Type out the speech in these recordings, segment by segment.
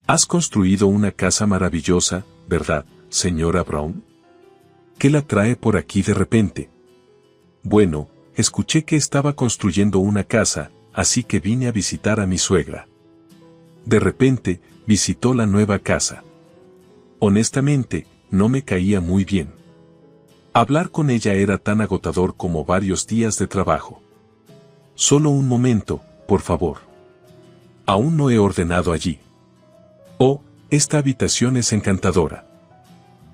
Has construido una casa maravillosa, ¿verdad, señora Brown? ¿Qué la trae por aquí de repente? Bueno, escuché que estaba construyendo una casa, así que vine a visitar a mi suegra. De repente, visitó la nueva casa. Honestamente, no me caía muy bien. Hablar con ella era tan agotador como varios días de trabajo. Solo un momento, por favor. Aún no he ordenado allí. Oh, esta habitación es encantadora.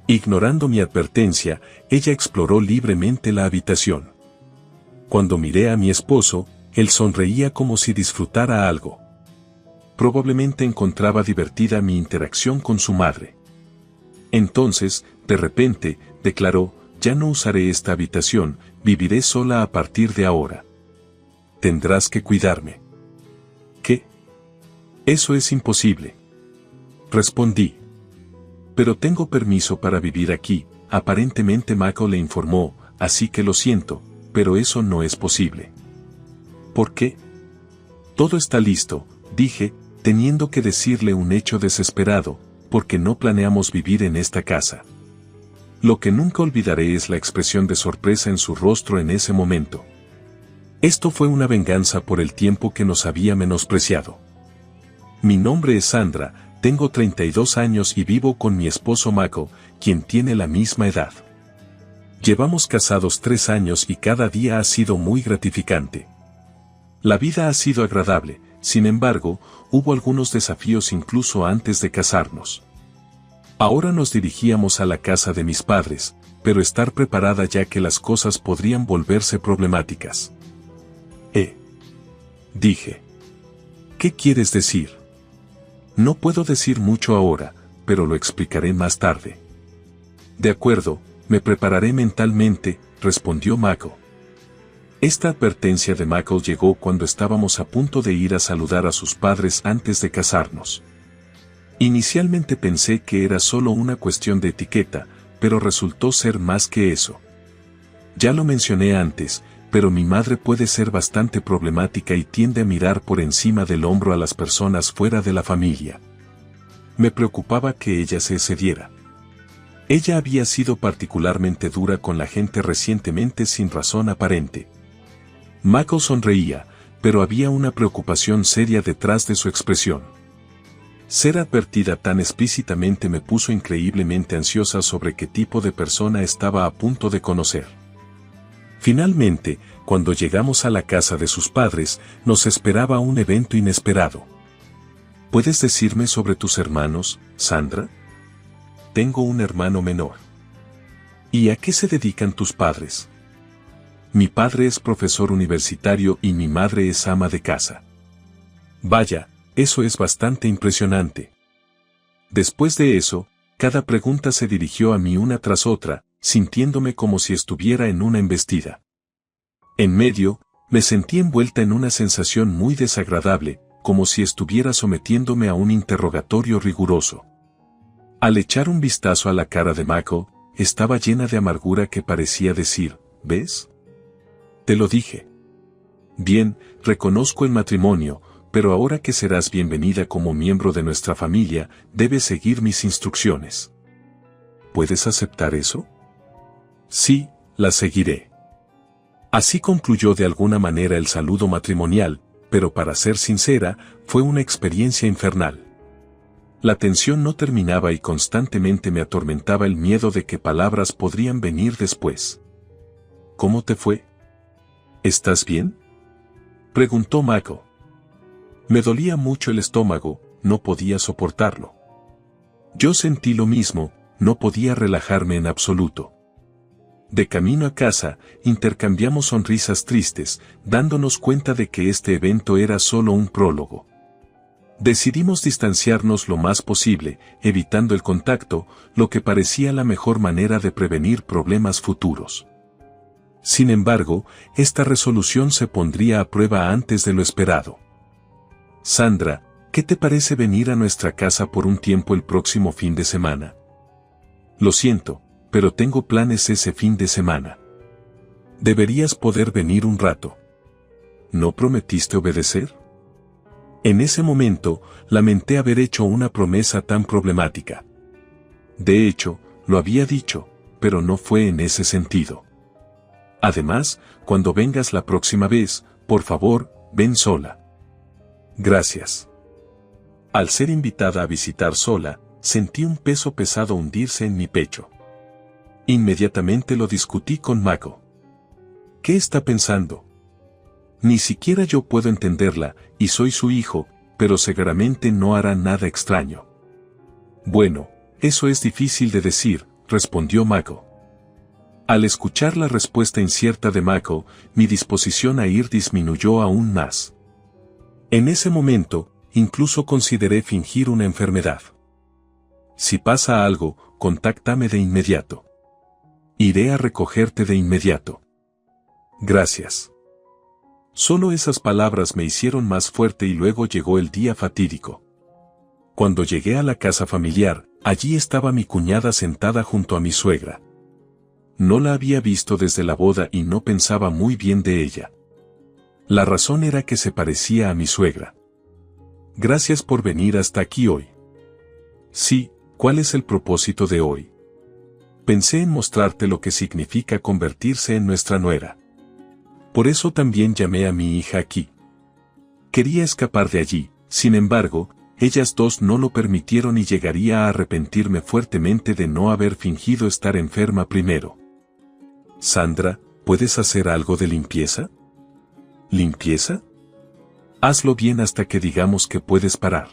Ignorando mi advertencia, ella exploró libremente la habitación. Cuando miré a mi esposo, él sonreía como si disfrutara algo. Probablemente encontraba divertida mi interacción con su madre. Entonces, de repente, declaró, ya no usaré esta habitación, viviré sola a partir de ahora. Tendrás que cuidarme. ¿Qué? Eso es imposible. Respondí. Pero tengo permiso para vivir aquí, aparentemente Mako le informó, así que lo siento, pero eso no es posible. ¿Por qué? Todo está listo, dije, teniendo que decirle un hecho desesperado, porque no planeamos vivir en esta casa. Lo que nunca olvidaré es la expresión de sorpresa en su rostro en ese momento. Esto fue una venganza por el tiempo que nos había menospreciado. Mi nombre es Sandra, tengo 32 años y vivo con mi esposo Mako, quien tiene la misma edad. Llevamos casados 3 años y cada día ha sido muy gratificante. La vida ha sido agradable, sin embargo, hubo algunos desafíos incluso antes de casarnos. Ahora nos dirigíamos a la casa de mis padres, pero estar preparada ya que las cosas podrían volverse problemáticas. Dije. ¿Qué quieres decir? No puedo decir mucho ahora, pero lo explicaré más tarde. De acuerdo, me prepararé mentalmente, respondió Mako. Esta advertencia de Mako llegó cuando estábamos a punto de ir a saludar a sus padres antes de casarnos. Inicialmente pensé que era solo una cuestión de etiqueta, pero resultó ser más que eso. Ya lo mencioné antes, pero mi madre puede ser bastante problemática y tiende a mirar por encima del hombro a las personas fuera de la familia. Me preocupaba que ella se excediera. Ella había sido particularmente dura con la gente recientemente sin razón aparente. Mako sonreía, pero había una preocupación seria detrás de su expresión. Ser advertida tan explícitamente me puso increíblemente ansiosa sobre qué tipo de persona estaba a punto de conocer. Finalmente, cuando llegamos a la casa de sus padres, nos esperaba un evento inesperado. ¿Puedes decirme sobre tus hermanos, Sandra? Tengo un hermano menor. ¿Y a qué se dedican tus padres? Mi padre es profesor universitario y mi madre es ama de casa. Vaya, eso es bastante impresionante. Después de eso, cada pregunta se dirigió a mí una tras otra, sintiéndome como si estuviera en una embestida. En medio, me sentí envuelta en una sensación muy desagradable, como si estuviera sometiéndome a un interrogatorio riguroso. Al echar un vistazo a la cara de Mako, estaba llena de amargura que parecía decir, ¿ves? Te lo dije. Bien, reconozco el matrimonio, pero ahora que serás bienvenida como miembro de nuestra familia, debes seguir mis instrucciones. ¿Puedes aceptar eso? Sí, las seguiré. Así concluyó de alguna manera el saludo matrimonial, pero para ser sincera, fue una experiencia infernal. La tensión no terminaba y constantemente me atormentaba el miedo de que palabras podrían venir después. ¿Cómo te fue? ¿Estás bien? Preguntó Mako. Me dolía mucho el estómago, no podía soportarlo. Yo sentí lo mismo, no podía relajarme en absoluto. De camino a casa, intercambiamos sonrisas tristes, dándonos cuenta de que este evento era solo un prólogo. Decidimos distanciarnos lo más posible, evitando el contacto, lo que parecía la mejor manera de prevenir problemas futuros. Sin embargo, esta resolución se pondría a prueba antes de lo esperado. Sandra, ¿qué te parece venir a nuestra casa por un tiempo el próximo fin de semana? Lo siento, pero tengo planes ese fin de semana. Deberías poder venir un rato. ¿No prometiste obedecer? En ese momento, lamenté haber hecho una promesa tan problemática. De hecho, lo había dicho, pero no fue en ese sentido. Además, cuando vengas la próxima vez, por favor, ven sola. Gracias. Al ser invitada a visitar sola, sentí un peso pesado hundirse en mi pecho. Inmediatamente lo discutí con Mako. ¿Qué está pensando? Ni siquiera yo puedo entenderla, y soy su hijo, pero seguramente no hará nada extraño. Bueno, eso es difícil de decir, respondió Mako. Al escuchar la respuesta incierta de Mako, mi disposición a ir disminuyó aún más. En ese momento, incluso consideré fingir una enfermedad. Si pasa algo, contáctame de inmediato. Iré a recogerte de inmediato. Gracias. Solo esas palabras me hicieron más fuerte y luego llegó el día fatídico. Cuando llegué a la casa familiar, allí estaba mi cuñada sentada junto a mi suegra. No la había visto desde la boda y no pensaba muy bien de ella. La razón era que se parecía a mi suegra. Gracias por venir hasta aquí hoy. Sí, ¿cuál es el propósito de hoy? Pensé en mostrarte lo que significa convertirse en nuestra nuera. Por eso también llamé a mi hija aquí. Quería escapar de allí, sin embargo, ellas dos no lo permitieron y llegaría a arrepentirme fuertemente de no haber fingido estar enferma primero. Sandra, ¿puedes hacer algo de limpieza? ¿Limpieza? Hazlo bien hasta que digamos que puedes parar.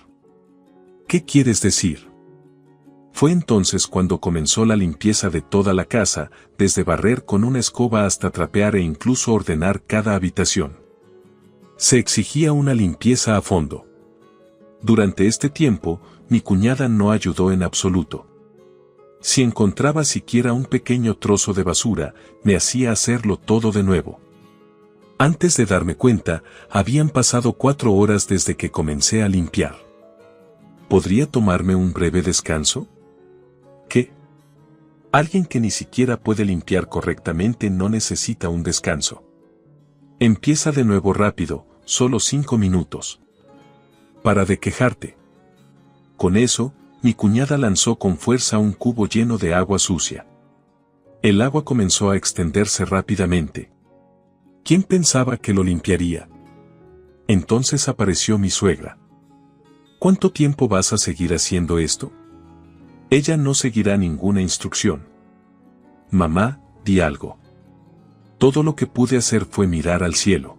¿Qué quieres decir? Fue entonces cuando comenzó la limpieza de toda la casa, desde barrer con una escoba hasta trapear e incluso ordenar cada habitación. Se exigía una limpieza a fondo. Durante este tiempo, mi cuñada no ayudó en absoluto. Si encontraba siquiera un pequeño trozo de basura, me hacía hacerlo todo de nuevo. Antes de darme cuenta, habían pasado 4 horas desde que comencé a limpiar. ¿Podría tomarme un breve descanso? ¿Qué? Alguien que ni siquiera puede limpiar correctamente no necesita un descanso. Empieza de nuevo rápido, solo 5 minutos. Para de quejarte. Con eso, mi cuñada lanzó con fuerza un cubo lleno de agua sucia. El agua comenzó a extenderse rápidamente. ¿Quién pensaba que lo limpiaría? Entonces apareció mi suegra. ¿Cuánto tiempo vas a seguir haciendo esto? Ella no seguirá ninguna instrucción. Mamá, di algo. Todo lo que pude hacer fue mirar al cielo.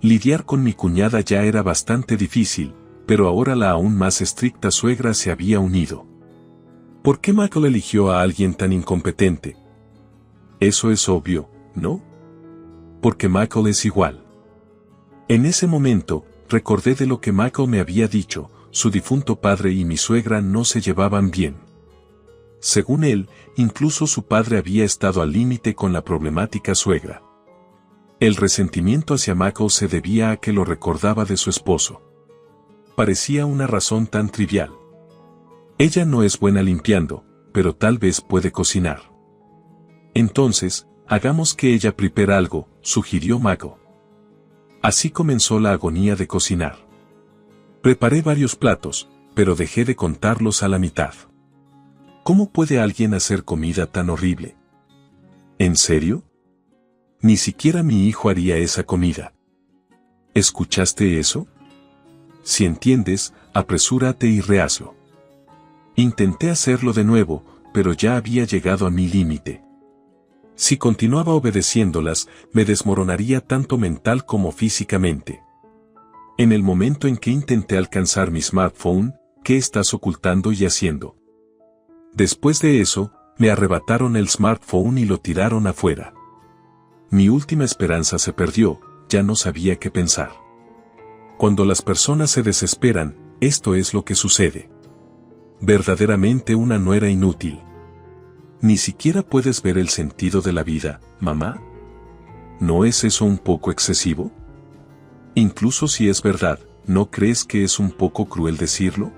Lidiar con mi cuñada ya era bastante difícil, pero ahora la aún más estricta suegra se había unido. ¿Por qué Michael eligió a alguien tan incompetente? Eso es obvio, ¿no? Porque Michael es igual. En ese momento, recordé de lo que Michael me había dicho, su difunto padre y mi suegra no se llevaban bien. Según él, incluso su padre había estado al límite con la problemática suegra. El resentimiento hacia Michael se debía a que lo recordaba de su esposo. Parecía una razón tan trivial. Ella no es buena limpiando, pero tal vez puede cocinar. Entonces, hagamos que ella prepare algo, sugirió Michael. Así comenzó la agonía de cocinar. Preparé varios platos, pero dejé de contarlos a la mitad. ¿Cómo puede alguien hacer comida tan horrible? ¿En serio? Ni siquiera mi hijo haría esa comida. ¿Escuchaste eso? Si entiendes, apresúrate y rehazlo. Intenté hacerlo de nuevo, pero ya había llegado a mi límite. Si continuaba obedeciéndolas, me desmoronaría tanto mental como físicamente. En el momento en que intenté alcanzar mi smartphone, ¿qué estás ocultando y haciendo? Después de eso, me arrebataron el smartphone y lo tiraron afuera. Mi última esperanza se perdió, ya no sabía qué pensar. Cuando las personas se desesperan, esto es lo que sucede. Verdaderamente una nuera inútil. Ni siquiera puedes ver el sentido de la vida, mamá. ¿No es eso un poco excesivo? Incluso si es verdad, ¿no crees que es un poco cruel decirlo?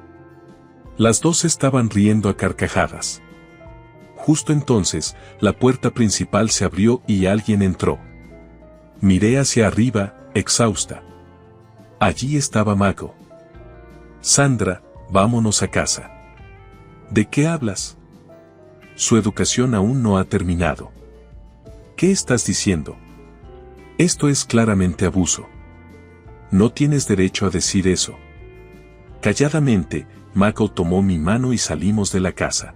Las dos estaban riendo a carcajadas. Justo entonces, la puerta principal se abrió y alguien entró. Miré hacia arriba, exhausta. Allí estaba Mako. Sandra, vámonos a casa. ¿De qué hablas? Su educación aún no ha terminado. ¿Qué estás diciendo? Esto es claramente abuso. No tienes derecho a decir eso. Calladamente, Michael tomó mi mano y salimos de la casa.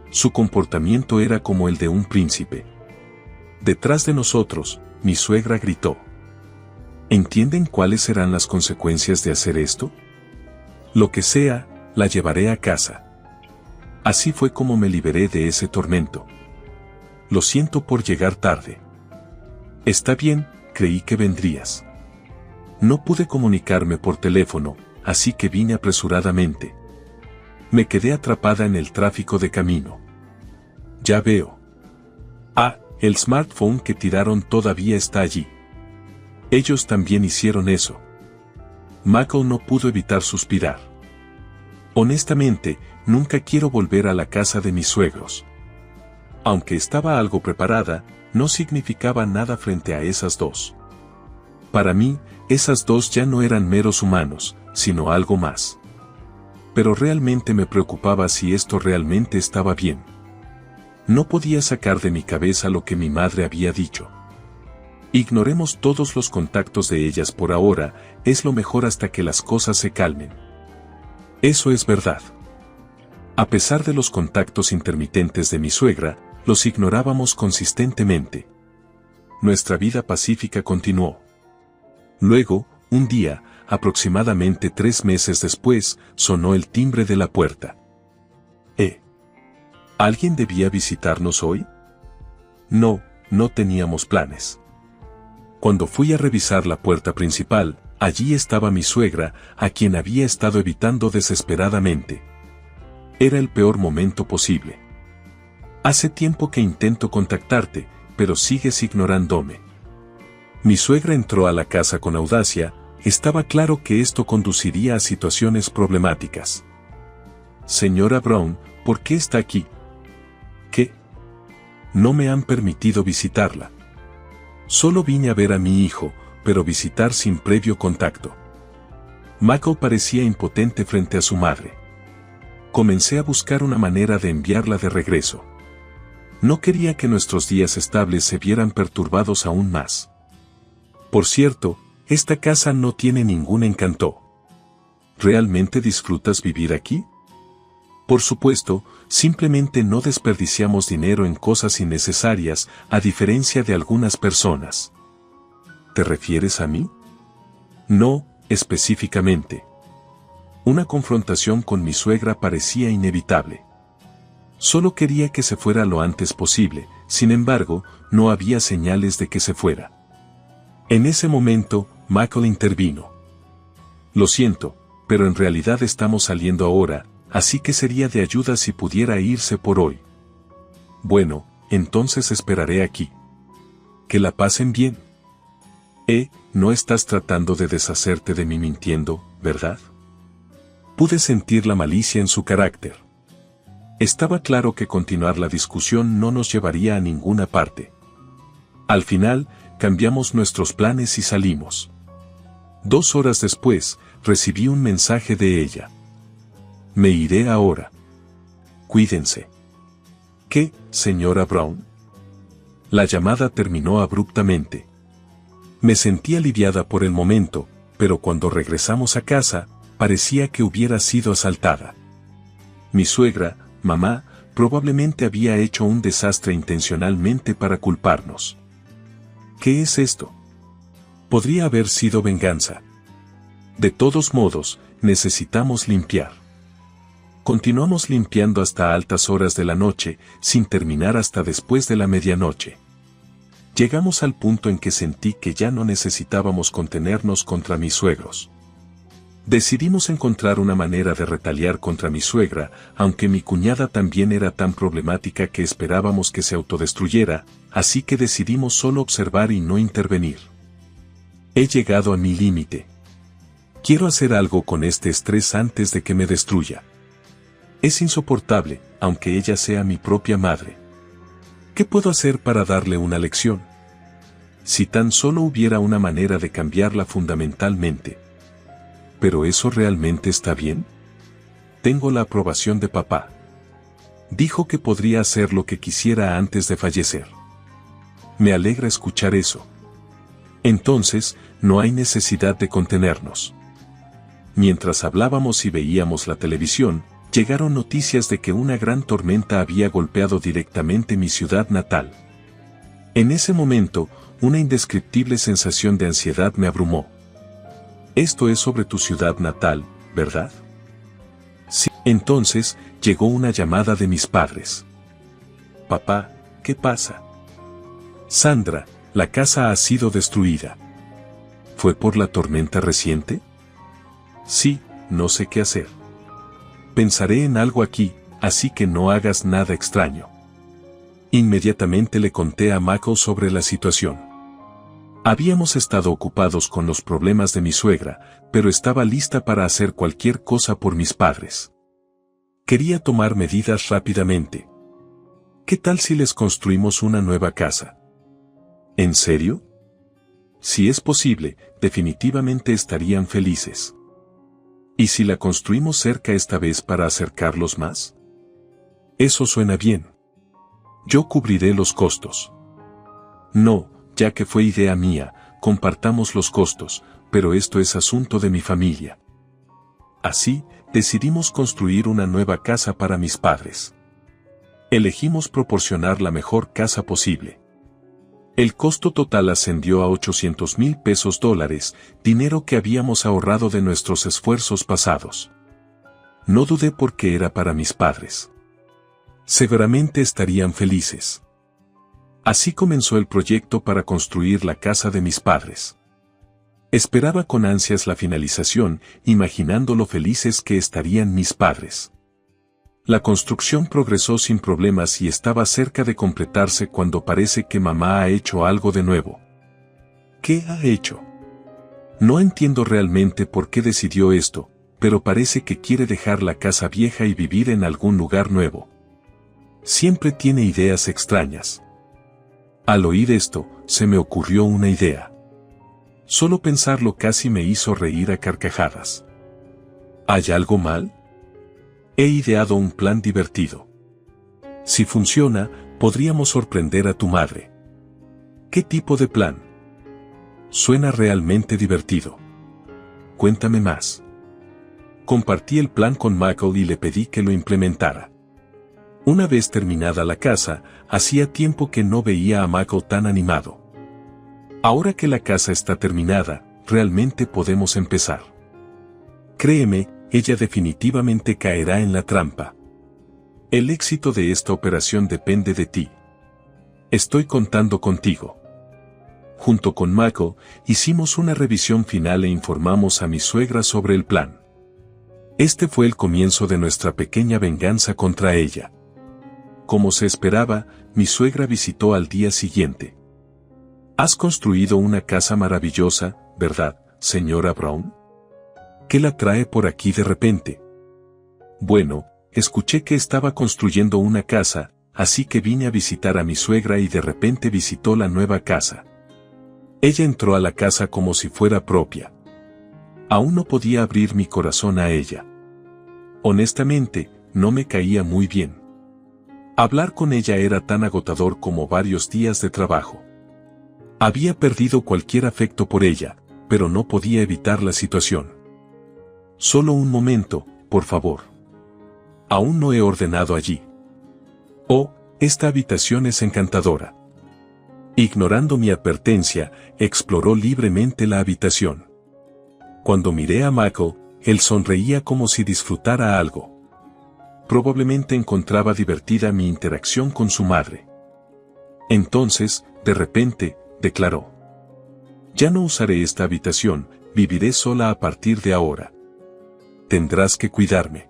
Su comportamiento era como el de un príncipe. Detrás de nosotros, mi suegra gritó. ¿Entienden cuáles serán las consecuencias de hacer esto? Lo que sea, la llevaré a casa. Así fue como me liberé de ese tormento. Lo siento por llegar tarde. Está bien, creí que vendrías. No pude comunicarme por teléfono, así que vine apresuradamente. Me quedé atrapada en el tráfico de camino. Ya veo. Ah, el smartphone que tiraron todavía está allí. Ellos también hicieron eso. Michael no pudo evitar suspirar. Honestamente, nunca quiero volver a la casa de mis suegros. Aunque estaba algo preparada, no significaba nada frente a esas dos. Para mí, esas dos ya no eran meros humanos, sino algo más. Pero realmente me preocupaba si esto realmente estaba bien. No podía sacar de mi cabeza lo que mi madre había dicho. Ignoremos todos los contactos de ellas por ahora, es lo mejor hasta que las cosas se calmen. Eso es verdad. A pesar de los contactos intermitentes de mi suegra, los ignorábamos consistentemente. Nuestra vida pacífica continuó. Luego, un día, aproximadamente 3 meses después, sonó el timbre de la puerta. ¿Alguien debía visitarnos hoy? No, no teníamos planes. Cuando fui a revisar la puerta principal, allí estaba mi suegra, a quien había estado evitando desesperadamente. Era el peor momento posible. Hace tiempo que intento contactarte, pero sigues ignorándome. Mi suegra entró a la casa con audacia, estaba claro que esto conduciría a situaciones problemáticas. Señora Brown, ¿por qué está aquí? ¿Qué? No me han permitido visitarla. Solo vine a ver a mi hijo, pero visitar sin previo contacto. Michael parecía impotente frente a su madre. Comencé a buscar una manera de enviarla de regreso. No quería que nuestros días estables se vieran perturbados aún más. Por cierto, esta casa no tiene ningún encanto. ¿Realmente disfrutas vivir aquí? Por supuesto, simplemente no desperdiciamos dinero en cosas innecesarias, a diferencia de algunas personas. ¿Te refieres a mí? No, específicamente. Una confrontación con mi suegra parecía inevitable. Solo quería que se fuera lo antes posible, sin embargo, no había señales de que se fuera. En ese momento, Michael intervino. Lo siento, pero en realidad estamos saliendo ahora, así que sería de ayuda si pudiera irse por hoy. Bueno, entonces esperaré aquí. Que la pasen bien. No estás tratando de deshacerte de mí mintiendo, ¿verdad? Pude sentir la malicia en su carácter. Estaba claro que continuar la discusión no nos llevaría a ninguna parte. Al final, cambiamos nuestros planes y salimos. 2 horas después, recibí un mensaje de ella. Me iré ahora. Cuídense. ¿Qué, señora Brown? La llamada terminó abruptamente. Me sentí aliviada por el momento, pero cuando regresamos a casa, parecía que hubiera sido asaltada. Mi suegra, mamá, probablemente había hecho un desastre intencionalmente para culparnos. ¿Qué es esto? Podría haber sido venganza. De todos modos, necesitamos limpiar. Continuamos limpiando hasta altas horas de la noche, sin terminar hasta después de la medianoche. Llegamos al punto en que sentí que ya no necesitábamos contenernos contra mis suegros. Decidimos encontrar una manera de retaliar contra mi suegra, aunque mi cuñada también era tan problemática que esperábamos que se autodestruyera, así que decidimos solo observar y no intervenir. He llegado a mi límite. Quiero hacer algo con este estrés antes de que me destruya. Es insoportable, aunque ella sea mi propia madre. ¿Qué puedo hacer para darle una lección? Si tan solo hubiera una manera de cambiarla fundamentalmente. ¿pero eso realmente está bien? Tengo la aprobación de papá. Dijo que podría hacer lo que quisiera antes de fallecer. Me alegra escuchar eso. Entonces, no hay necesidad de contenernos. Mientras hablábamos y veíamos la televisión, llegaron noticias de que una gran tormenta había golpeado directamente mi ciudad natal. En ese momento, una indescriptible sensación de ansiedad me abrumó. Esto es sobre tu ciudad natal, ¿verdad? Sí. Entonces, llegó una llamada de mis padres. Papá, ¿qué pasa? Sandra, la casa ha sido destruida. ¿Fue por la tormenta reciente? Sí, no sé qué hacer. Pensaré en algo aquí, así que no hagas nada extraño. Inmediatamente le conté a Michael sobre la situación. Habíamos estado ocupados con los problemas de mi suegra, pero estaba lista para hacer cualquier cosa por mis padres. Quería tomar medidas rápidamente. ¿Qué tal si les construimos una nueva casa? ¿En serio? Si es posible, definitivamente estarían felices. ¿Y si la construimos cerca esta vez para acercarlos más? Eso suena bien. Yo cubriré los costos. No, ya que fue idea mía, compartamos los costos, pero esto es asunto de mi familia. Así, decidimos construir una nueva casa para mis padres. Elegimos proporcionar la mejor casa posible. El costo total ascendió a $800,000, dinero que habíamos ahorrado de nuestros esfuerzos pasados. No dudé porque era para mis padres. Seguramente estarían felices. Así comenzó el proyecto para construir la casa de mis padres. Esperaba con ansias la finalización, imaginando lo felices que estarían mis padres. La construcción progresó sin problemas y estaba cerca de completarse cuando parece que mamá ha hecho algo de nuevo. ¿Qué ha hecho? No entiendo realmente por qué decidió esto, pero parece que quiere dejar la casa vieja y vivir en algún lugar nuevo. Siempre tiene ideas extrañas. Al oír esto, se me ocurrió una idea. Solo pensarlo casi me hizo reír a carcajadas. ¿Hay algo mal? He ideado un plan divertido. Si funciona, podríamos sorprender a tu madre. ¿Qué tipo de plan? Suena realmente divertido. Cuéntame más. Compartí el plan con Michael y le pedí que lo implementara. Una vez terminada la casa, hacía tiempo que no veía a Michael tan animado. Ahora que la casa está terminada, realmente podemos empezar. Créeme, ella definitivamente caerá en la trampa. El éxito de esta operación depende de ti. Estoy contando contigo. Junto con Michael, hicimos una revisión final e informamos a mi suegra sobre el plan. Este fue el comienzo de nuestra pequeña venganza contra ella. Como se esperaba, mi suegra visitó al día siguiente. Has construido una casa maravillosa, ¿verdad, señora Brown? ¿Qué la trae por aquí de repente? Bueno, escuché que estaba construyendo una casa, así que vine a visitar a mi suegra y de repente visitó la nueva casa. Ella entró a la casa como si fuera propia. Aún no podía abrir mi corazón a ella. Honestamente, no me caía muy bien. Hablar con ella era tan agotador como varios días de trabajo. Había perdido cualquier afecto por ella, pero no podía evitar la situación. Solo un momento, por favor. Aún no he ordenado allí. Oh, esta habitación es encantadora. Ignorando mi advertencia, exploró libremente la habitación. Cuando miré a Michael, él sonreía como si disfrutara algo. Probablemente encontraba divertida mi interacción con su madre. Entonces, de repente, declaró: ya no usaré esta habitación, viviré sola a partir de ahora. Tendrás que cuidarme.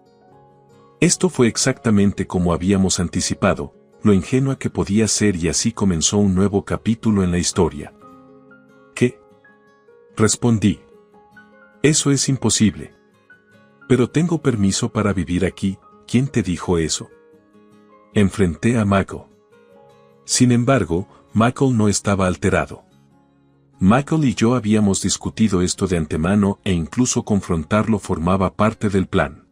Esto fue exactamente como habíamos anticipado, lo ingenua que podía ser, y así comenzó un nuevo capítulo en la historia. ¿Qué? Respondí. Eso es imposible. Pero tengo permiso para vivir aquí. ¿Quién te dijo eso? Enfrenté a Michael. Sin embargo, Michael no estaba alterado. Michael y yo habíamos discutido esto de antemano e incluso confrontarlo formaba parte del plan.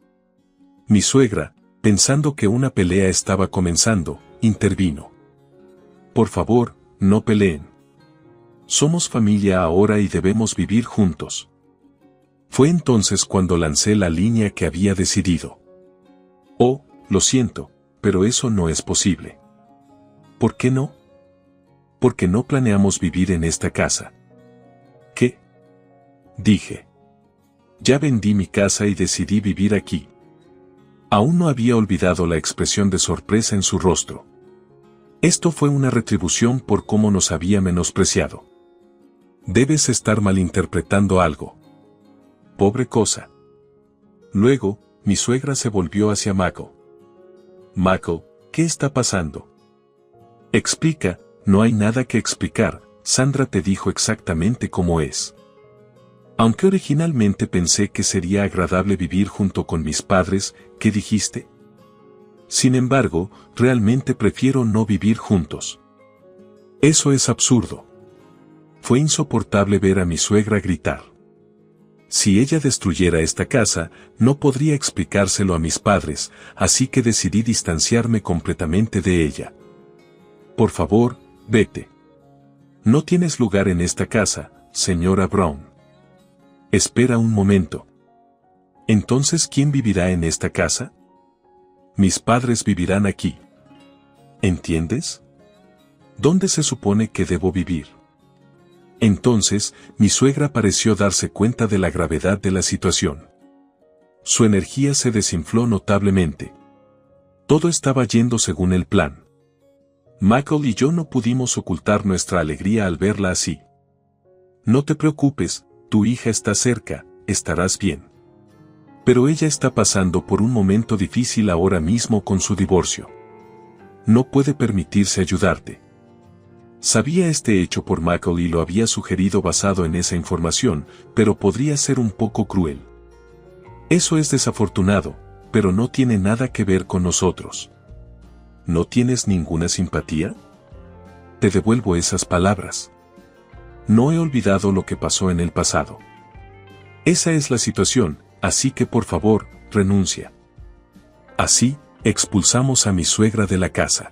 Mi suegra, pensando que una pelea estaba comenzando, intervino. Por favor, no peleen. Somos familia ahora y debemos vivir juntos. Fue entonces cuando lancé la línea que había decidido. Oh, lo siento, pero eso no es posible. ¿Por qué no? Porque no planeamos vivir en esta casa. ¿Qué? Dije. Ya vendí mi casa y decidí vivir aquí. Aún no había olvidado la expresión de sorpresa en su rostro. Esto fue una retribución por cómo nos había menospreciado. Debes estar malinterpretando algo. Pobre cosa. Luego, mi suegra se volvió hacia Michael. Michael, ¿qué está pasando? Explica, no hay nada que explicar, Sandra te dijo exactamente cómo es. Aunque originalmente pensé que sería agradable vivir junto con mis padres, ¿qué dijiste? Sin embargo, realmente prefiero no vivir juntos. Eso es absurdo. Fue insoportable ver a mi suegra gritar. Si ella destruyera esta casa, no podría explicárselo a mis padres, así que decidí distanciarme completamente de ella. Por favor, vete. No tienes lugar en esta casa, señora Brown. Espera un momento. Entonces, ¿quién vivirá en esta casa? Mis padres vivirán aquí. ¿Entiendes? ¿Dónde se supone que debo vivir? Entonces, mi suegra pareció darse cuenta de la gravedad de la situación. Su energía se desinfló notablemente. Todo estaba yendo según el plan. Michael y yo no pudimos ocultar nuestra alegría al verla así. No te preocupes, tu hija está cerca, estarás bien. Pero ella está pasando por un momento difícil ahora mismo con su divorcio. No puede permitirse ayudarte. Sabía este hecho por Michael y lo había sugerido basado en esa información, pero podría ser un poco cruel. Eso es desafortunado, pero no tiene nada que ver con nosotros. ¿No tienes ninguna simpatía? Te devuelvo esas palabras. No he olvidado lo que pasó en el pasado. Esa es la situación, así que por favor, renuncia. Así, expulsamos a mi suegra de la casa.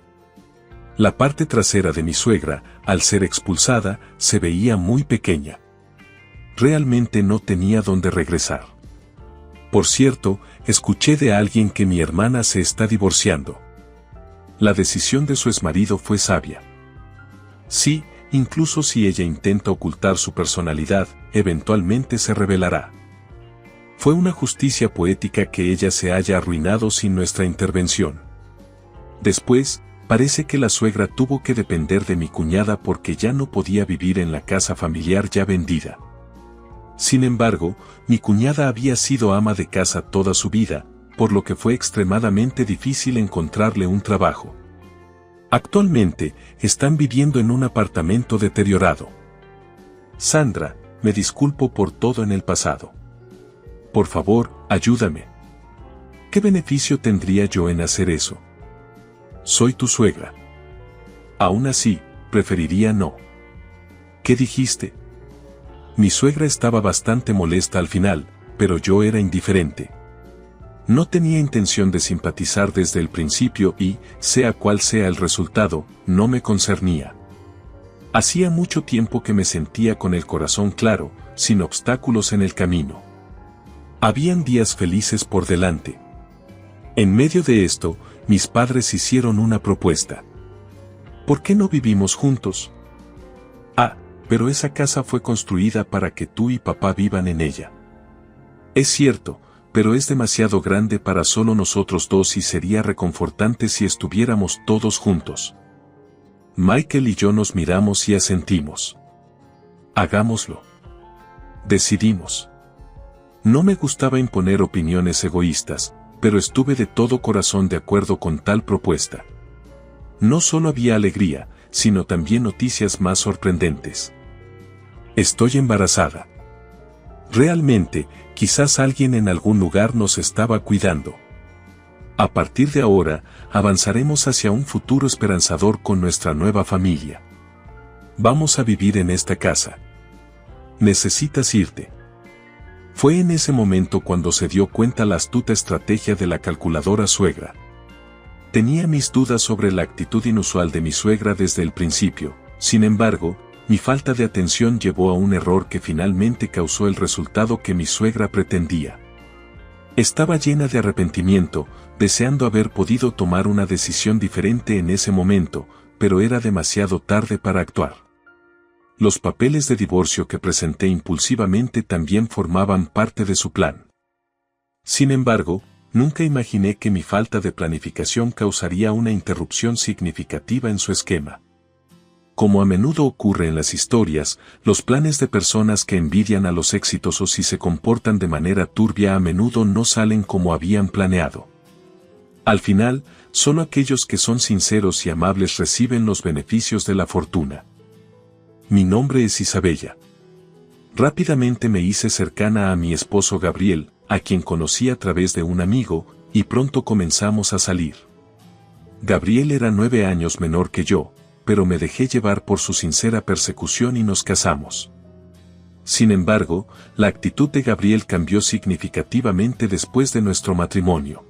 La parte trasera de mi suegra, al ser expulsada, se veía muy pequeña. Realmente no tenía dónde regresar. Por cierto, escuché de alguien que mi hermana se está divorciando. La decisión de su exmarido fue sabia. Sí, incluso si ella intenta ocultar su personalidad, eventualmente se revelará. Fue una justicia poética que ella se haya arruinado sin nuestra intervención. Después, parece que la suegra tuvo que depender de mi cuñada porque ya no podía vivir en la casa familiar ya vendida. Sin embargo, mi cuñada había sido ama de casa toda su vida, por lo que fue extremadamente difícil encontrarle un trabajo. Actualmente, están viviendo en un apartamento deteriorado. Sandra, me disculpo por todo en el pasado. Por favor, ayúdame. ¿Qué beneficio tendría yo en hacer eso? Soy tu suegra. Aún así, preferiría no. ¿Qué dijiste? Mi suegra estaba bastante molesta al final, pero yo era indiferente. No tenía intención de simpatizar desde el principio y, sea cual sea el resultado, no me concernía. Hacía mucho tiempo que me sentía con el corazón claro, sin obstáculos en el camino. Habían días felices por delante. En medio de esto, mis padres hicieron una propuesta. ¿Por qué no vivimos juntos? Ah, pero esa casa fue construida para que tú y papá vivan en ella. Es cierto, pero es demasiado grande para solo nosotros dos y sería reconfortante si estuviéramos todos juntos. Michael y yo nos miramos y asentimos. Hagámoslo. Decidimos. No me gustaba imponer opiniones egoístas, pero estuve de todo corazón de acuerdo con tal propuesta. No solo había alegría, sino también noticias más sorprendentes. Estoy embarazada. Realmente, quizás alguien en algún lugar nos estaba cuidando. A partir de ahora, avanzaremos hacia un futuro esperanzador con nuestra nueva familia. Vamos a vivir en esta casa. necesitas irte. Fue en ese momento cuando se dio cuenta la astuta estrategia de la calculadora suegra. Tenía mis dudas sobre la actitud inusual de mi suegra desde el principio, sin embargo, mi falta de atención llevó a un error que finalmente causó el resultado que mi suegra pretendía. Estaba llena de arrepentimiento, deseando haber podido tomar una decisión diferente en ese momento, pero era demasiado tarde para actuar. Los papeles de divorcio que presenté impulsivamente también formaban parte de su plan. Sin embargo, nunca imaginé que mi falta de planificación causaría una interrupción significativa en su esquema. Como a menudo ocurre en las historias, los planes de personas que envidian a los exitosos y se comportan de manera turbia a menudo no salen como habían planeado. Al final, solo aquellos que son sinceros y amables reciben los beneficios de la fortuna. Mi nombre es Isabella. Rápidamente me hice cercana a mi esposo Gabriel, a quien conocí a través de un amigo, y pronto comenzamos a salir. Gabriel era 9 años menor que yo, pero me dejé llevar por su sincera persecución y nos casamos. Sin embargo, la actitud de Gabriel cambió significativamente después de nuestro matrimonio.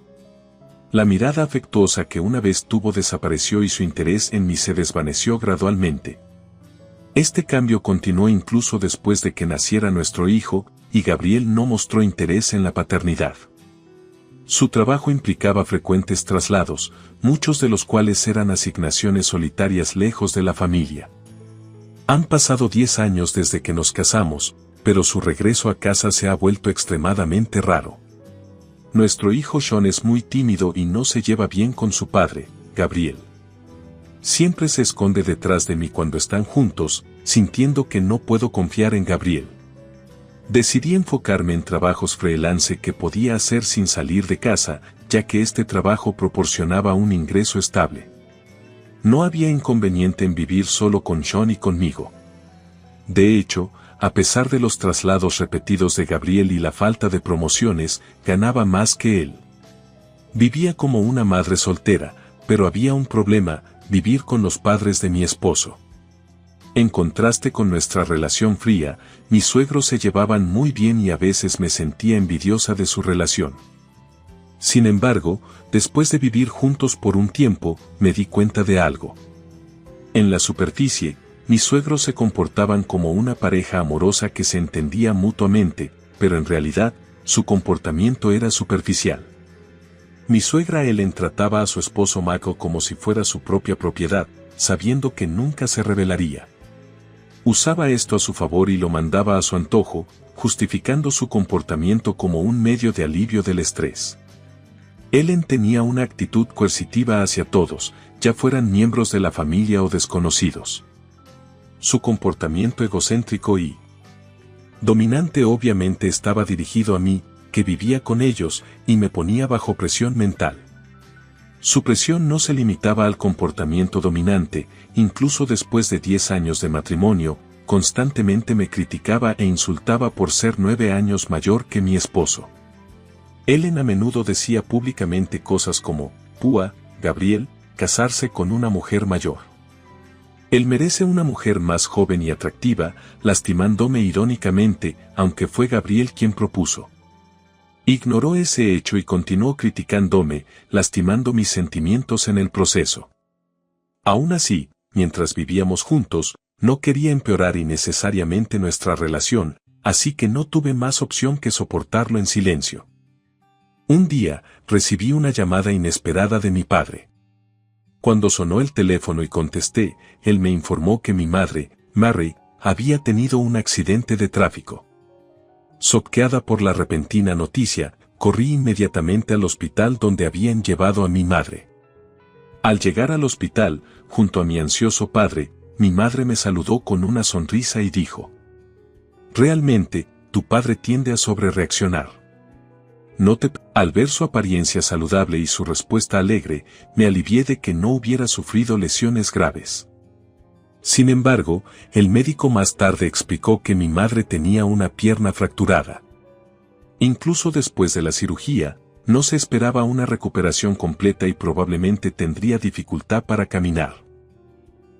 La mirada afectuosa que una vez tuvo desapareció y su interés en mí se desvaneció gradualmente. Este cambio continuó incluso después de que naciera nuestro hijo, y Gabriel no mostró interés en la paternidad. Su trabajo implicaba frecuentes traslados, muchos de los cuales eran asignaciones solitarias lejos de la familia. Han pasado 10 años desde que nos casamos, pero su regreso a casa se ha vuelto extremadamente raro. Nuestro hijo Sean es muy tímido y no se lleva bien con su padre, Gabriel. Siempre se esconde detrás de mí cuando están juntos, sintiendo que no puedo confiar en Gabriel. Decidí enfocarme en trabajos freelance que podía hacer sin salir de casa, ya que este trabajo proporcionaba un ingreso estable. No había inconveniente en vivir solo con Sean y conmigo. De hecho, a pesar de los traslados repetidos de Gabriel y la falta de promociones, ganaba más que él. Vivía como una madre soltera, pero había un problema: vivir con los padres de mi esposo. En contraste con nuestra relación fría, mis suegros se llevaban muy bien y a veces me sentía envidiosa de su relación. Sin embargo, después de vivir juntos por un tiempo, me di cuenta de algo. En la superficie, mis suegros se comportaban como una pareja amorosa que se entendía mutuamente, pero en realidad, su comportamiento era superficial. Mi suegra Ellen trataba a su esposo Michael como si fuera su propia propiedad, sabiendo que nunca se rebelaría. Usaba esto a su favor y lo mandaba a su antojo, justificando su comportamiento como un medio de alivio del estrés. Ellen tenía una actitud coercitiva hacia todos, ya fueran miembros de la familia o desconocidos. Su comportamiento egocéntrico y dominante obviamente estaba dirigido a mí, que vivía con ellos, y me ponía bajo presión mental. Su presión no se limitaba al comportamiento dominante, incluso después de 10 años de matrimonio, constantemente me criticaba e insultaba por ser 9 años mayor que mi esposo. Ellen a menudo decía públicamente cosas como: «Púa, Gabriel, casarse con una mujer mayor. Él merece una mujer más joven y atractiva», lastimándome irónicamente, aunque fue Gabriel quien propuso. Ignoró ese hecho y continuó criticándome, lastimando mis sentimientos en el proceso. Aún así, mientras vivíamos juntos, no quería empeorar innecesariamente nuestra relación, así que no tuve más opción que soportarlo en silencio. Un día, recibí una llamada inesperada de mi padre. Cuando sonó el teléfono y contesté, él me informó que mi madre, Mary, había tenido un accidente de tráfico. Choqueada por la repentina noticia, corrí inmediatamente al hospital donde habían llevado a mi madre. Al llegar al hospital, junto a mi ansioso padre, mi madre me saludó con una sonrisa y dijo: «Realmente, tu padre tiende a sobrereaccionar. Al ver su apariencia saludable y su respuesta alegre, me alivié de que no hubiera sufrido lesiones graves». Sin embargo, el médico más tarde explicó que mi madre tenía una pierna fracturada. Incluso después de la cirugía, no se esperaba una recuperación completa y probablemente tendría dificultad para caminar.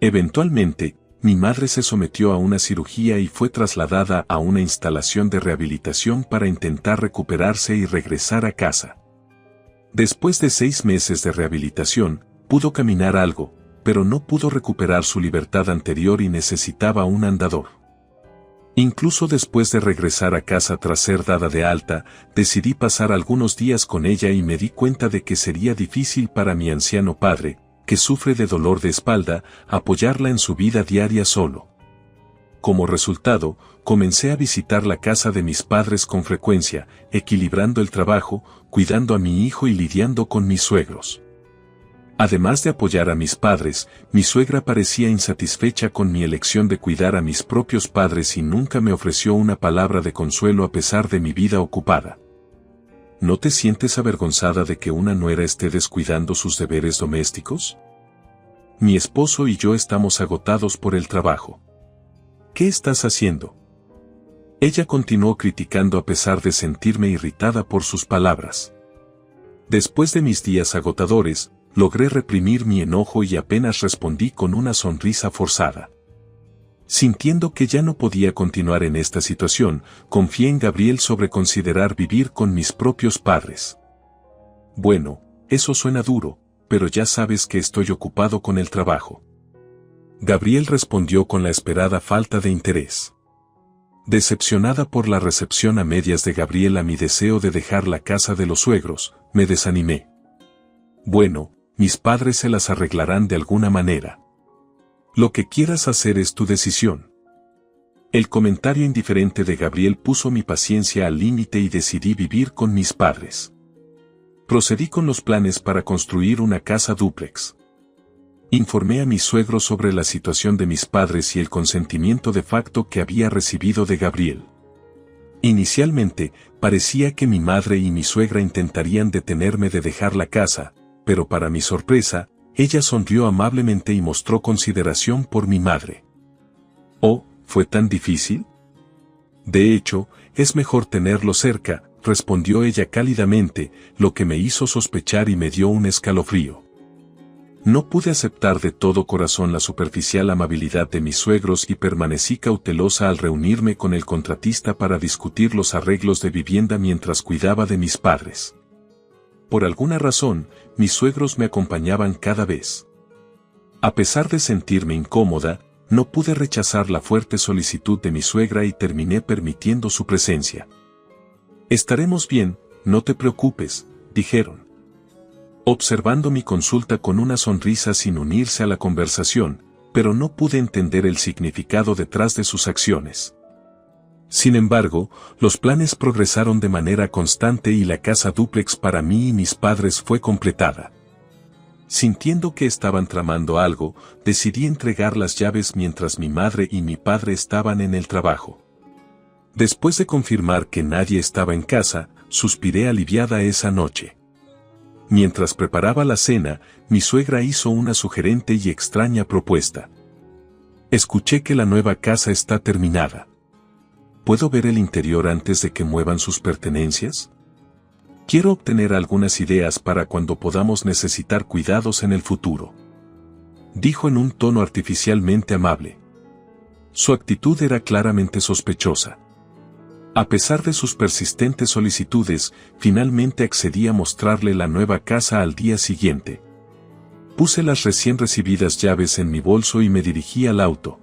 Eventualmente, mi madre se sometió a una cirugía y fue trasladada a una instalación de rehabilitación para intentar recuperarse y regresar a casa. Después de 6 meses de rehabilitación, pudo caminar algo, pero no pudo recuperar su libertad anterior y necesitaba un andador. Incluso después de regresar a casa tras ser dada de alta, decidí pasar algunos días con ella y me di cuenta de que sería difícil para mi anciano padre, que sufre de dolor de espalda, apoyarla en su vida diaria solo. Como resultado, comencé a visitar la casa de mis padres con frecuencia, equilibrando el trabajo, cuidando a mi hijo y lidiando con mis suegros. Además de apoyar a mis padres, mi suegra parecía insatisfecha con mi elección de cuidar a mis propios padres y nunca me ofreció una palabra de consuelo a pesar de mi vida ocupada. ¿No te sientes avergonzada de que una nuera esté descuidando sus deberes domésticos? Mi esposo y yo estamos agotados por el trabajo. ¿Qué estás haciendo? Ella continuó criticando a pesar de sentirme irritada por sus palabras. Después de mis días agotadores, logré reprimir mi enojo y apenas respondí con una sonrisa forzada. Sintiendo que ya no podía continuar en esta situación, confié en Gabriel sobre considerar vivir con mis propios padres. Bueno, eso suena duro, pero ya sabes que estoy ocupado con el trabajo. Gabriel respondió con la esperada falta de interés. Decepcionada por la recepción a medias de Gabriel a mi deseo de dejar la casa de los suegros, me desanimé. Bueno, mis padres se las arreglarán de alguna manera. Lo que quieras hacer es tu decisión. El comentario indiferente de Gabriel puso mi paciencia al límite y decidí vivir con mis padres. Procedí con los planes para construir una casa dúplex. Informé a mis suegros sobre la situación de mis padres y el consentimiento de facto que había recibido de Gabriel. Inicialmente, parecía que mi madre y mi suegra intentarían detenerme de dejar la casa, pero para mi sorpresa, ella sonrió amablemente y mostró consideración por mi madre. ¿Oh, fue tan difícil? De hecho, es mejor tenerlo cerca, respondió ella cálidamente, lo que me hizo sospechar y me dio un escalofrío. No pude aceptar de todo corazón la superficial amabilidad de mis suegros y permanecí cautelosa al reunirme con el contratista para discutir los arreglos de vivienda mientras cuidaba de mis padres. Por alguna razón, mis suegros me acompañaban cada vez. A pesar de sentirme incómoda, no pude rechazar la fuerte solicitud de mi suegra y terminé permitiendo su presencia. Estaremos bien, no te preocupes, dijeron. Observando mi consulta con una sonrisa sin unirse a la conversación, pero no pude entender el significado detrás de sus acciones. Sin embargo, los planes progresaron de manera constante y la casa dúplex para mí y mis padres fue completada. Sintiendo que estaban tramando algo, decidí entregar las llaves mientras mi madre y mi padre estaban en el trabajo. Después de confirmar que nadie estaba en casa, suspiré aliviada esa noche. Mientras preparaba la cena, mi suegra hizo una sugerente y extraña propuesta. Escuché que la nueva casa está terminada. ¿Puedo ver el interior antes de que muevan sus pertenencias? Quiero obtener algunas ideas para cuando podamos necesitar cuidados en el futuro. Dijo en un tono artificialmente amable. Su actitud era claramente sospechosa. A pesar de sus persistentes solicitudes, finalmente accedí a mostrarle la nueva casa al día siguiente. Puse las recién recibidas llaves en mi bolso y me dirigí al auto.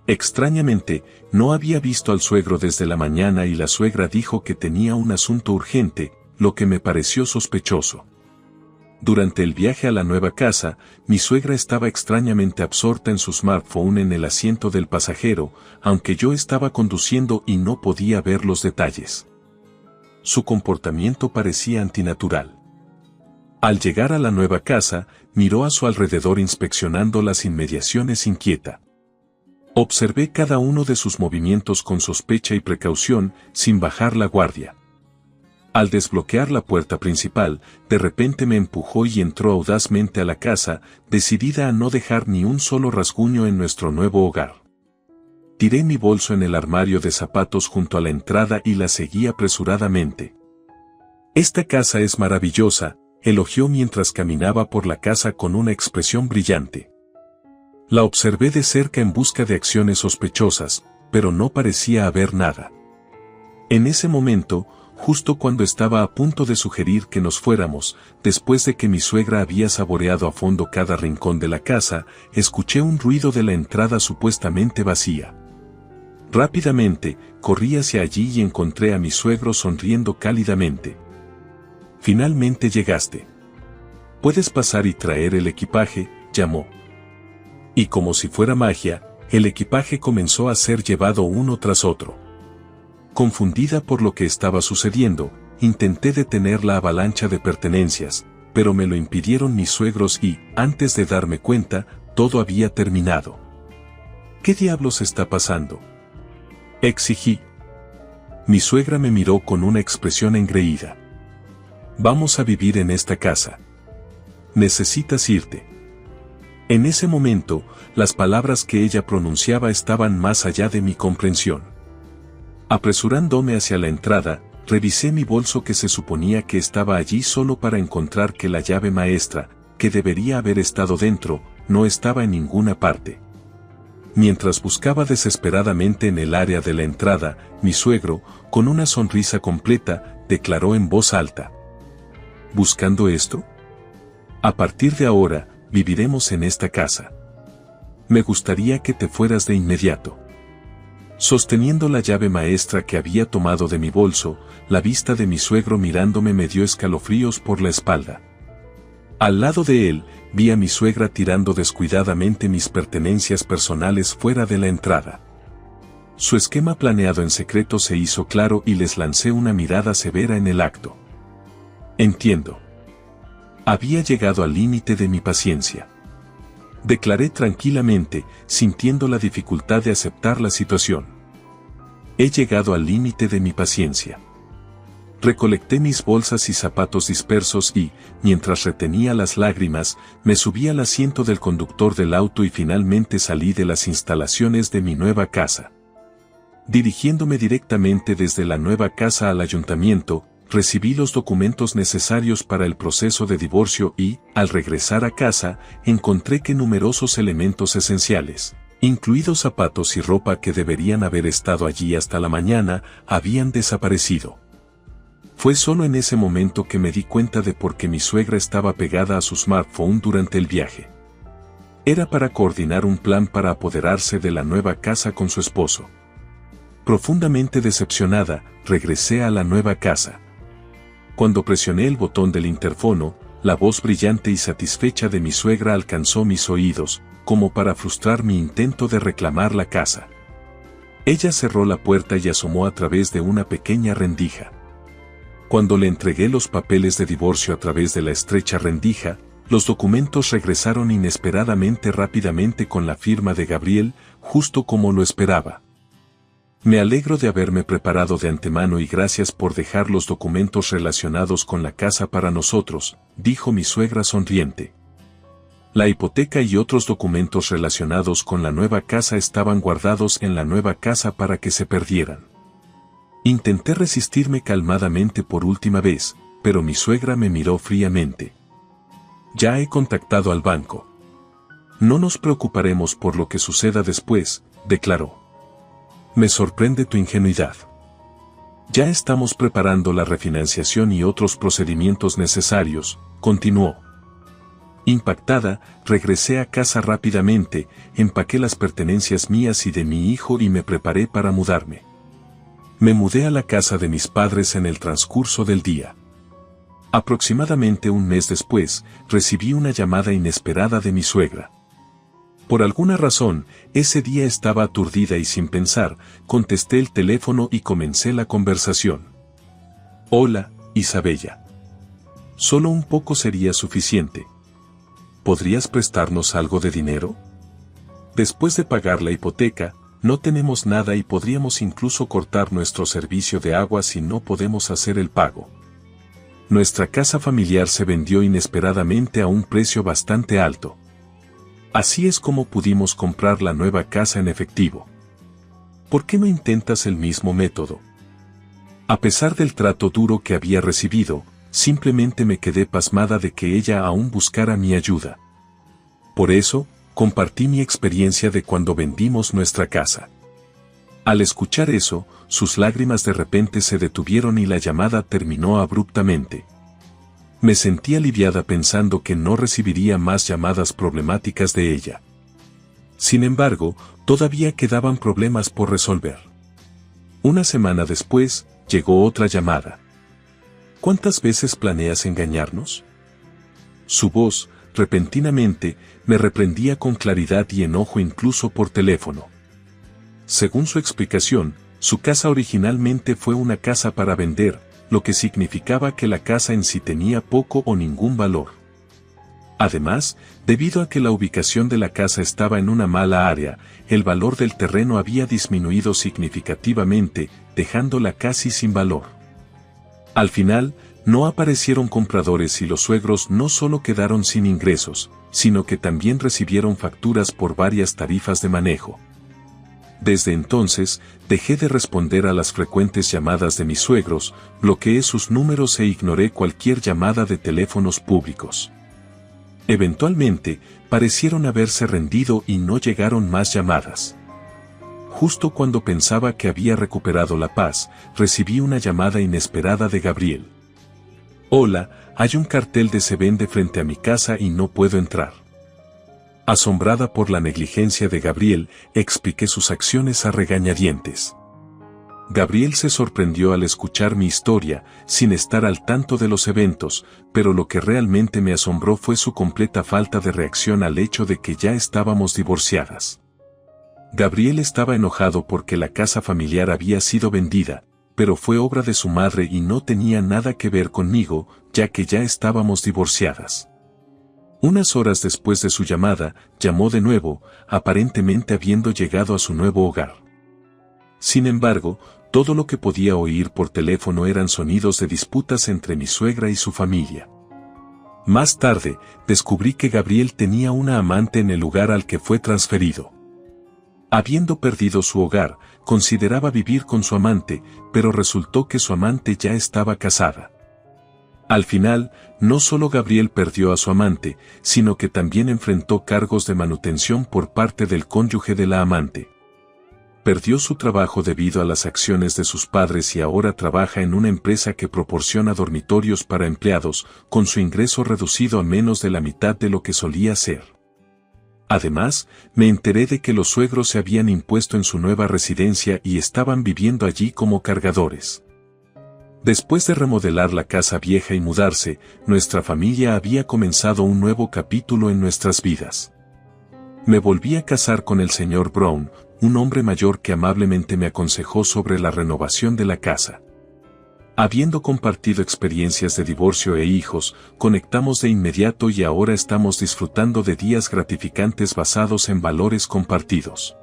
Extrañamente, no había visto al suegro desde la mañana y la suegra dijo que tenía un asunto urgente, lo que me pareció sospechoso. Durante el viaje a la nueva casa, mi suegra estaba extrañamente absorta en su smartphone en el asiento del pasajero, aunque yo estaba conduciendo y no podía ver los detalles. Su comportamiento parecía antinatural. Al llegar a la nueva casa, miró a su alrededor inspeccionando las inmediaciones inquieta. Observé cada uno de sus movimientos con sospecha y precaución, sin bajar la guardia. Al desbloquear la puerta principal, de repente me empujó y entró audazmente a la casa, decidida a no dejar ni un solo rasguño en nuestro nuevo hogar. Tiré mi bolso en el armario de zapatos junto a la entrada y la seguí apresuradamente. Esta casa es maravillosa, elogió mientras caminaba por la casa con una expresión brillante. La observé de cerca en busca de acciones sospechosas, pero no parecía haber nada. En ese momento, justo cuando estaba a punto de sugerir que nos fuéramos, después de que mi suegra había saboreado a fondo cada rincón de la casa, escuché un ruido de la entrada supuestamente vacía. Rápidamente, corrí hacia allí y encontré a mi suegro sonriendo cálidamente. «Finalmente llegaste. Puedes pasar y traer el equipaje», llamó. Y como si fuera magia, el equipaje comenzó a ser llevado uno tras otro. Confundida por lo que estaba sucediendo, intenté detener la avalancha de pertenencias, pero me lo impidieron mis suegros y, antes de darme cuenta, todo había terminado. «¿Qué diablos está pasando?», exigí. Mi suegra me miró con una expresión engreída. «Vamos a vivir en esta casa. Necesitas irte». En ese momento, las palabras que ella pronunciaba estaban más allá de mi comprensión. Apresurándome hacia la entrada, revisé mi bolso que se suponía que estaba allí solo para encontrar que la llave maestra, que debería haber estado dentro, no estaba en ninguna parte. Mientras buscaba desesperadamente en el área de la entrada, mi suegro, con una sonrisa completa, declaró en voz alta: «¿Buscando esto? A partir de ahora, viviremos en esta casa. Me gustaría que te fueras de inmediato». Sosteniendo la llave maestra que había tomado de mi bolso, la vista de mi suegro mirándome me dio escalofríos por la espalda. Al lado de él, vi a mi suegra tirando descuidadamente mis pertenencias personales fuera de la entrada. Su esquema planeado en secreto se hizo claro y les lancé una mirada severa en el acto. «Entiendo». Había llegado al límite de mi paciencia. Declaré tranquilamente, sintiendo la dificultad de aceptar la situación. He llegado al límite de mi paciencia. Recolecté mis bolsas y zapatos dispersos y, mientras retenía las lágrimas, me subí al asiento del conductor del auto y finalmente salí de las instalaciones de mi nueva casa. Dirigiéndome directamente desde la nueva casa al ayuntamiento, recibí los documentos necesarios para el proceso de divorcio y, al regresar a casa, encontré que numerosos elementos esenciales, incluidos zapatos y ropa que deberían haber estado allí hasta la mañana, habían desaparecido. Fue solo en ese momento que me di cuenta de por qué mi suegra estaba pegada a su smartphone durante el viaje. Era para coordinar un plan para apoderarse de la nueva casa con su esposo. Profundamente decepcionada, regresé a la nueva casa. Cuando presioné el botón del interfono, la voz brillante y satisfecha de mi suegra alcanzó mis oídos, como para frustrar mi intento de reclamar la casa. Ella cerró la puerta y asomó a través de una pequeña rendija. Cuando le entregué los papeles de divorcio a través de la estrecha rendija, los documentos regresaron inesperadamente rápidamente con la firma de Gabriel, justo como lo esperaba. «Me alegro de haberme preparado de antemano y gracias por dejar los documentos relacionados con la casa para nosotros», dijo mi suegra sonriente. La hipoteca y otros documentos relacionados con la nueva casa estaban guardados en la nueva casa para que se perdieran. Intenté resistirme calmadamente por última vez, pero mi suegra me miró fríamente. «Ya he contactado al banco. No nos preocuparemos por lo que suceda después», declaró. «Me sorprende tu ingenuidad. Ya estamos preparando la refinanciación y otros procedimientos necesarios», continuó. Impactada, regresé a casa rápidamente, empaqué las pertenencias mías y de mi hijo y me preparé para mudarme. Me mudé a la casa de mis padres en el transcurso del día. Aproximadamente un mes después, recibí una llamada inesperada de mi suegra. Por alguna razón, ese día estaba aturdida y sin pensar, contesté el teléfono y comencé la conversación. «Hola, Isabella. Solo un poco sería suficiente. ¿Podrías prestarnos algo de dinero? Después de pagar la hipoteca, no tenemos nada y podríamos incluso cortar nuestro servicio de agua si no podemos hacer el pago. Nuestra casa familiar se vendió inesperadamente a un precio bastante alto. Así es como pudimos comprar la nueva casa en efectivo. ¿Por qué no intentas el mismo método?». A pesar del trato duro que había recibido, simplemente me quedé pasmada de que ella aún buscara mi ayuda. Por eso, compartí mi experiencia de cuando vendimos nuestra casa. Al escuchar eso, sus lágrimas de repente se detuvieron y la llamada terminó abruptamente. Me sentí aliviada pensando que no recibiría más llamadas problemáticas de ella. Sin embargo, todavía quedaban problemas por resolver. Una semana después, llegó otra llamada. ¿Cuántas veces planeas engañarnos? Su voz, repentinamente, me reprendía con claridad y enojo incluso por teléfono. Según su explicación, su casa originalmente fue una casa para vender, lo que significaba que la casa en sí tenía poco o ningún valor. Además, debido a que la ubicación de la casa estaba en una mala área, el valor del terreno había disminuido significativamente, dejándola casi sin valor. Al final, no aparecieron compradores y los suegros no solo quedaron sin ingresos, sino que también recibieron facturas por varias tarifas de manejo. Desde entonces, dejé de responder a las frecuentes llamadas de mis suegros, bloqueé sus números e ignoré cualquier llamada de teléfonos públicos. Eventualmente, parecieron haberse rendido y no llegaron más llamadas. Justo cuando pensaba que había recuperado la paz, recibí una llamada inesperada de Gabriel. Hola, hay un cartel de se vende frente a mi casa y no puedo entrar. Asombrada por la negligencia de Gabriel, expliqué sus acciones a regañadientes. Gabriel se sorprendió al escuchar mi historia, sin estar al tanto de los eventos, pero lo que realmente me asombró fue su completa falta de reacción al hecho de que ya estábamos divorciadas. Gabriel estaba enojado porque la casa familiar había sido vendida, pero fue obra de su madre y no tenía nada que ver conmigo, ya que ya estábamos divorciadas. Unas horas después de su llamada, llamó de nuevo, aparentemente habiendo llegado a su nuevo hogar. Sin embargo, todo lo que podía oír por teléfono eran sonidos de disputas entre mi suegra y su familia. Más tarde, descubrí que Gabriel tenía una amante en el lugar al que fue transferido. Habiendo perdido su hogar, consideraba vivir con su amante, pero resultó que su amante ya estaba casada. Al final, no solo Gabriel perdió a su amante, sino que también enfrentó cargos de manutención por parte del cónyuge de la amante. Perdió su trabajo debido a las acciones de sus padres y ahora trabaja en una empresa que proporciona dormitorios para empleados, con su ingreso reducido a menos de la mitad de lo que solía ser. Además, me enteré de que los suegros se habían impuesto en su nueva residencia y estaban viviendo allí como cargadores. Después de remodelar la casa vieja y mudarse, nuestra familia había comenzado un nuevo capítulo en nuestras vidas. Me volví a casar con el señor Brown, un hombre mayor que amablemente me aconsejó sobre la renovación de la casa. Habiendo compartido experiencias de divorcio e hijos, conectamos de inmediato y ahora estamos disfrutando de días gratificantes basados en valores compartidos.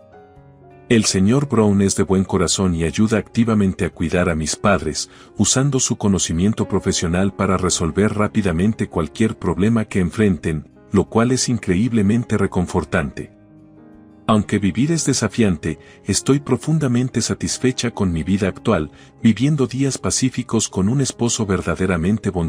El señor Brown es de buen corazón y ayuda activamente a cuidar a mis padres, usando su conocimiento profesional para resolver rápidamente cualquier problema que enfrenten, lo cual es increíblemente reconfortante. Aunque vivir es desafiante, estoy profundamente satisfecha con mi vida actual, viviendo días pacíficos con un esposo verdaderamente bondadoso.